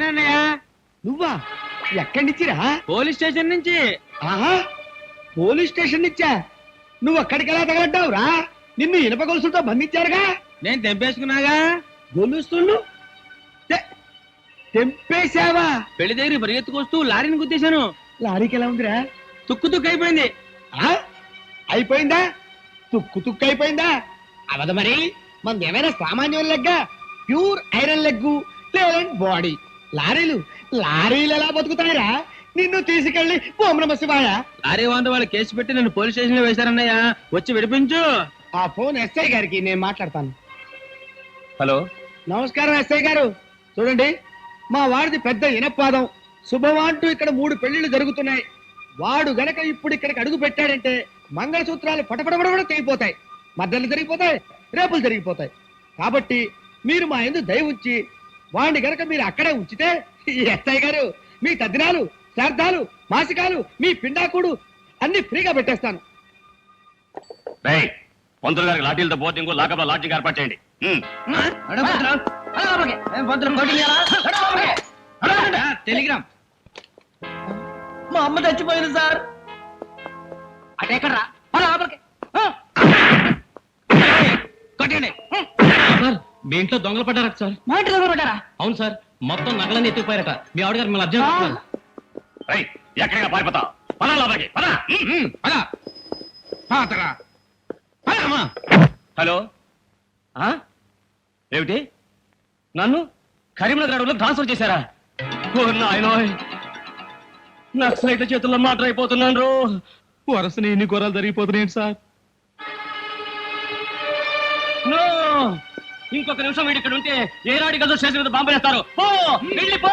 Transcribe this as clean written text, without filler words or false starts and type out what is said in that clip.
నేనన్నయ్య. నువ్వా? ఎక్కడి నుంచిరా? Police station నుంచి. ఆహా, పోలీస్ స్టేషన్ నుంచా? నువ్వు అక్కడికి ఎలా తగలడ్డావురా? నిన్ను ఇనప గొలుసులతో బంధించారుగా. నేను తెంపేసుకున్నాగా. గొలుసులు తెంపేశావా? పెళ్లి దగ్గర పరిగెత్తుకొస్తూ లారీని గుద్దేశాను. లారీకి ఎలా ఉందిరా? తుక్కు తుక్కు అయిపోయింది. ఆ? అయిపోయిందా? తుక్కు తుక్కు అయిపోయిందా? అవదు మరి. మనది ఏమైనా సామాన్యం లెగ్గా? ప్యూర్ ఐరన్ లెగ్గు, లేదంటే బాడీ. లారీలు ఎలా బతుకుతాయిరా? నిన్ను తీసుకెళ్లి ఓం నమః శివాయ. లారీ వాంట వాళ్ళు కేసు పెట్టి నన్ను పోలీస్ స్టేషన్ లో వేశారన్నయ్య. వచ్చి విడిపించు. ఆ ఫోన్ ఎస్ఐ గారికి నేను మాట్లాడతాను. హలో, నమస్కారం ఎస్ఐ గారు. చూడండి, మా వాడిది పెద్ద ఇనపాదం. శుభవాంటూ ఇక్కడ 3 పెళ్లిళ్ళు జరుగుతున్నాయి. వాడు గనక ఇప్పుడు ఇక్కడికి అడుగు పెట్టాడంటే మంగళసూత్రాలు పటపడబడ తెగిపోతాయి, మద్దలు జరిగిపోతాయి, రేపులు జరిగిపోతాయి. కాబట్టి మీరు మా యందు దయ ఉంచి వాడిని గనక మీరు అక్కడే ఉంచితే ఎస్ఐ గారు మీ తద్దినాలు, శ్రాద్ధాలు, మాసికాలు, మీ పిండాకుడు అన్ని ఫ్రీగా పెట్టేస్తాను. పంతులు గారికి లాఠీలతో బోర్డింగ్, లాకప్ లో లాడ్జింగ్ ఏర్పాటు చేయండి. టెలిగ్రామ్. మా అమ్మ చచ్చిపోయింది సార్. అటెక్కడ్రా? కొట్టండి సార్. మీ ఇంట్లో దొంగలు పడ్డారట సార్. మా ఇంటి దొంగలు పడ్డారా? అవును సార్, మొత్తం నగలన్నీ ఎత్తుకుపోయారట. మీ ఆవిడ గారు మిమ్మల్ని అర్జెంట్. ఎక్కడిగా పారిపోతా? పదా లోపలికి పదా. హలో, ఏమిటి? నన్ను కరీంనగర్ అడవులో ట్రాన్స్ఫర్ చేశారా? నక్సలైట్ల చేతుల్లో మాట అయిపోతున్నాను. వరుసని ఎన్ని ఘోరాలు జరిగిపోతున్నాయి సార్. ఇంకొక నిమిషం వీడి ఇక్కడ ఉంటే ఏరాడి గదో స్టేషన్ మీద బాంబు వేస్తారు. వెళ్ళిపో.